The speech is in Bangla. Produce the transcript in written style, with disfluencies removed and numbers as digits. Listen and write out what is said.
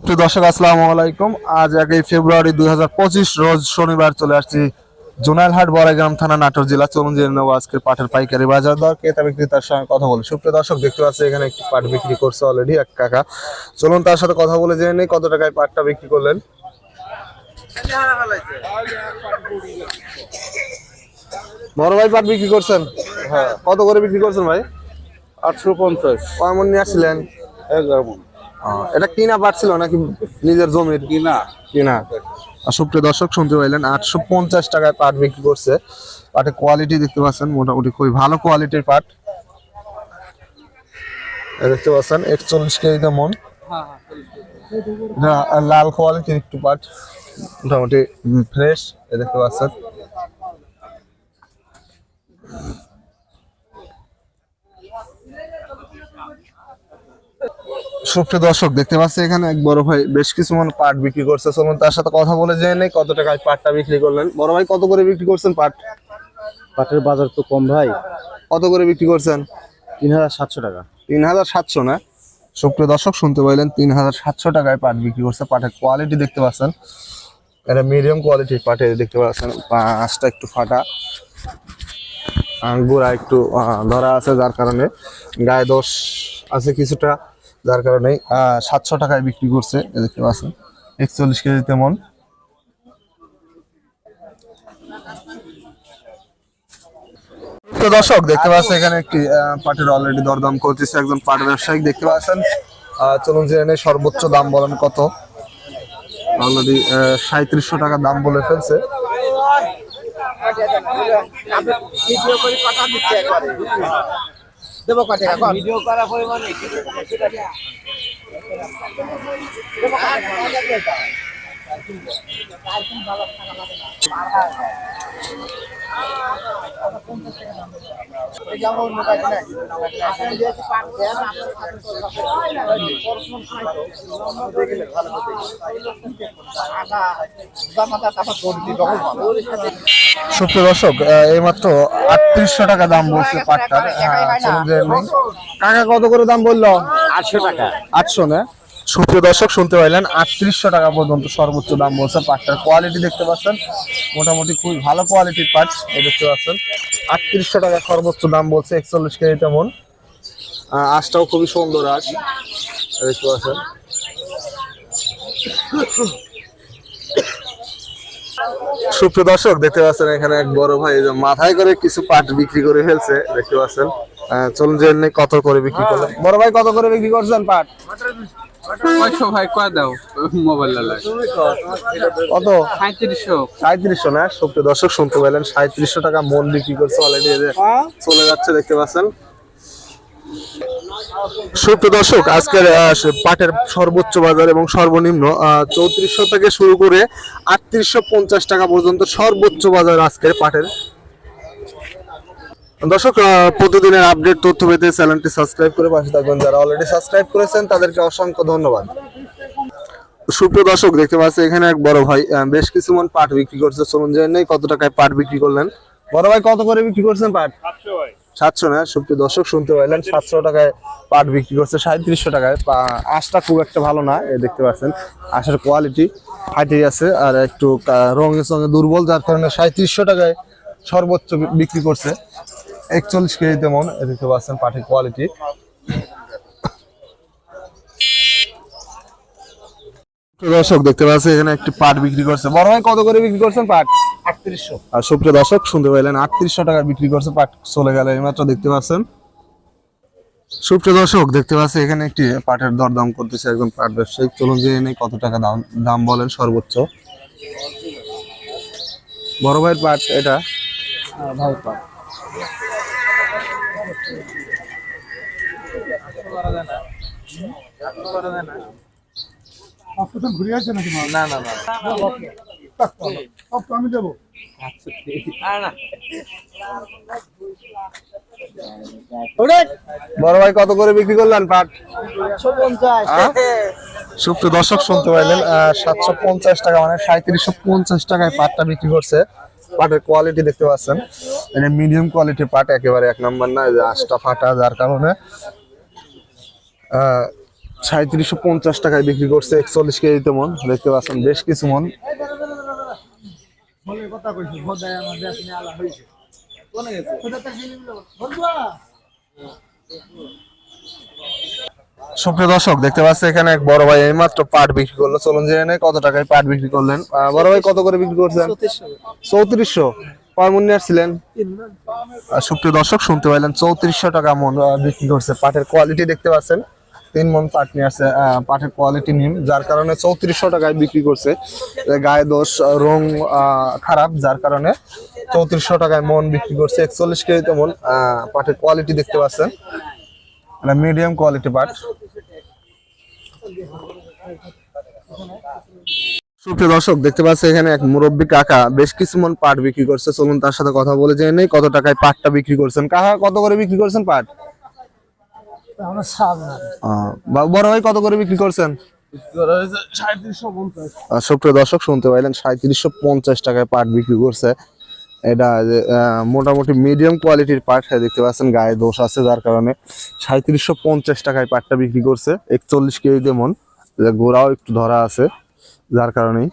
সুপ্রিয় দর্শক আসসালামু আলাইকুম। আজ 1 ফেব্রুয়ারি 2025 রোজ শনিবার চলে আসছি জোনাইলহাট বড়াইগ্রাম থানা নাটোর জেলা। চলুন জেনে নেবো আজকের পাটের পাইকারি বাজার দর, ক্রেতা বিক্রেতার সঙ্গে কথা বলি। সুপ্রিয় দর্শক দেখতে পাচ্ছি এখানে একটি পাট বিক্রি করছে অলরেডি এক কাকা। চলুন তার সাথে কথা বলে জেনে নেই কত টাকায় পাটটা বিক্রি করলেন। বড় ভাই পাট বিক্রি করছেন? হ্যাঁ। কত করে বিক্রি করছেন ভাই? 850। কয় মণ নিয়ে আসছিলেন? 11 মণ। এটা কিনা পাট ছিল নাকি নিজের জমির? কিনা। সুপ্রিয় দর্শক শুনতে পাইলেন 850 টাকায় পাট বিক্রি করছে। পাটের কোয়ালিটি দেখতে পাচ্ছেন মোটামুটি খুবই ভালো কোয়ালিটির পাট দেখতে পাচ্ছেন। 41 কেজিতে মন। লাল কোয়ালিটির একটু পাট, মোটামুটি ফ্রেশ দেখতে পাচ্ছেন। সুপ্রিয় দর্শক দেখতে পাচ্ছি এখানে এক বড় ভাই বেশ কিছু মন পাট বিক্রি করছে। চলুন তার সাথে কথা বলে জেনে নেই কত টাকায় পাটটা বিক্রি করলেন। বড় ভাই কত করে বিক্রি করছেন পাট? পাটের বাজার তো কম ভাই। কত করে বিক্রি করছেন? 3700 টাকা। 3700 না? সুপ্রিয় দর্শক শুনতে পাইলেন 3700 টাকায় পাট বিক্রি করছে। পাটের কোয়ালিটি দেখতে পাচ্ছেন, এটা মিডিয়াম কোয়ালিটির পাটে দেখতে পাচ্ছেন। পাঁচটা একটু ফাটা, গোড়া একটু ধরা আছে, যার কারণে গায়ে দোষ আছে কিছুটা, যার কারণে 700 টাকায় বিক্রি করছে দেখতে পাচ্ছেন। 41 কেজিতে মন। তো দর্শক দেখতে পাচ্ছেন এখানে একটি পাটের অলরেডি দরদাম করতেছে একজন পাট ব্যবসায়ী দেখতে পাচ্ছেন। চলুন জেনে সর্বোচ্চ দাম বলেন কত। অলরেডি 3700 টাকা দাম বলে ফেলছে। সুপ্রিয় দর্শক এইমাত্র 3800 টাকা দাম বলছে পাটটার। কাকা কত করে দাম বললো? 800 টাকা। 800 না? সুপ্রিয় দর্শক শুনতে পাইলেন 3800 টাকা পর্যন্ত সর্বোচ্চ দাম বলছে। পাটটার কোয়ালিটি দেখতে পাচ্ছেন, মোটামুটি খুবই ভালো কোয়ালিটির পাট দেখতে পাচ্ছেন। 3800 টাকা সর্বোচ্চ দাম বলছে। 41 কেজি তেমন। আঁশটাও খুবই সুন্দর আঁশ দেখতে পাচ্ছেন। সুপ্রিয় দর্শক দেখতে পাচ্ছেন এখানে এক বড় ভাই মাথায় করে কিছু পাট বিক্রি করে ফেলছে দেখতে পাচ্ছেন। চলুন জেনে কত করে বিক্রি করলেন। বড় ভাই কত করে বিক্রি করছেন পাট? 500 ভাই কয় দাও মোবাইল লাগাই কত? 3700 না? সুপ্রিয় দর্শক শুনতে পেলেন 3700 টাকা মন বিক্রি করছে অলরেডি চলে যাচ্ছে দেখতে পাচ্ছেন। সুপ্রিয় দর্শক আজকের পাটের সর্বোচ্চ বাজার এবং সর্বনিম্ন 3400 থেকে শুরু করে 3850 টাকা পর্যন্ত সর্বোচ্চ বাজার আজকের পাটের। দর্শক প্রতিদিনের আপডেট তথ্য পেতে চ্যানেলটি সাবস্ক্রাইব করে পাশে থাকবেন। যারা অলরেডি সাবস্ক্রাইব করেছেন তাদেরকে অসংখ্য ধন্যবাদ। সুপ্রিয় দর্শক দেখতে পাচ্ছি এখানে এক বড় ভাই বেশ কিছু মন পাট বিক্রি করছে। চলুন জেনে নেই কত টাকায় পাট বিক্রি করলেন। বড় ভাই কত করে বিক্রি করছেন পাট? 700 না? সুপ্রিয় দর্শক শুনতে পাইলেন 700 টাকায় পাট বিক্রি করছে। 3700 টাকায়। আঁশটা খুব একটা ভালো না দেখতে পাচ্ছেন। আঁশের কোয়ালিটি ফাটে আছে আর একটু রঙের সঙ্গে দুর্বল, যার কারণে 3700 টাকায় সর্বোচ্চ বিক্রি করছে। 41 কেজিতে মন দেখতে পাচ্ছেন পাটের কোয়ালিটি। দর্শক দেখতে পাচ্ছি এখানে একটি পাট বিক্রি করছে। বড় ভাই কত করে বিক্রি করছেন পাট? 3800। আর সুপ্রিয় দর্শক শুনতে পাইলেন 3800 টাকা বিক্রি করছে পাট চলে গেল এইমাত্র দেখতে পাচ্ছেন। সুপ্রিয় দর্শক দেখতে পাচ্ছি এখানে একটি পাটের দরদাম করতেছে একজন পাট ব্যবসায়ী। চলুন জেনে নেই কত টাকা দাম বলেন সর্বোচ্চ। বড় ভাইয়ের পাট এটা? ভাই পাট ঘুরে আসছে নাকি? না না না আমি দেবো। বড় ভাই কত করে বিক্রি করলেন পাট? 750। সুপ্রিয় দর্শক শুনতে পাইলেন 750 টাকা মানে 3750 টাকায় পাটটা বিক্রি করছে। পাটের কোয়ালিটি দেখতে পাচ্ছেন, এটা মিডিয়াম কোয়ালিটির পাট, একেবারে এক নাম্বার না। আঁশটা ফাটা, যার কারণে 3750 টাকায় বিক্রি করছে 41 কেজিতে মন। দেখতে পাচ্ছেন বেশ কিছু মন। সুপ্রিয় দর্শক দেখতে পাচ্ছেন এখানে এক বড় ভাই এইমাত্র পাট বিক্রি করলো। চলুন জেনে নেই কত টাকায় পাট বিক্রি করলেন। বড় ভাই কত করে বিক্রি করছেন? 3400। কয় মন নিয়ে আসছিলেন? সুপ্রিয় দর্শক শুনতে পাইলেন 3400 টাকা মন বিক্রি করছে। পাটের কোয়ালিটি দেখতে পাচ্ছেন 3 মন পাট নিয়ে আসছে। পাটের কোয়ালিটি নিম, যার কারণে 3400 টাকায় বিক্রি করছে। গায়ে দোষ রং খারাপ, যার কারণে 3400 টাকায় মন বিক্রি করছে। 41 কেজিতে মন। পাটের কোয়ালিটি দেখতে পাচ্ছেন মিডিয়াম কোয়ালিটি পাট। সুপ্রিয় দর্শক দেখতে পাচ্ছেন এখানে এক মুরব্বী কাকা বেশ কিছু মন পাট বিক্রি করছে। চলুন তার সাথে কথা বলে জেনে নেই কত টাকায় পাটটা বিক্রি করছেন। কাকা কত করে বিক্রি করছেন পাট? বড় ভাই কত করে বিক্রি করছেন? সুপ্রিয় দর্শক শুনতে পাইলেন 3750 টাকায় পাট বিক্রি করছে। এটা মোটামুটি মিডিয়াম কোয়ালিটির পাট। দেখতে পাচ্ছেন গায়ে দোষ আছে, যার কারণে 3750 টাকায় পাটটা বিক্রি করছে। 41 কেজিতে মন। গোড়াও একটু ধরা আছে, যার কারণেই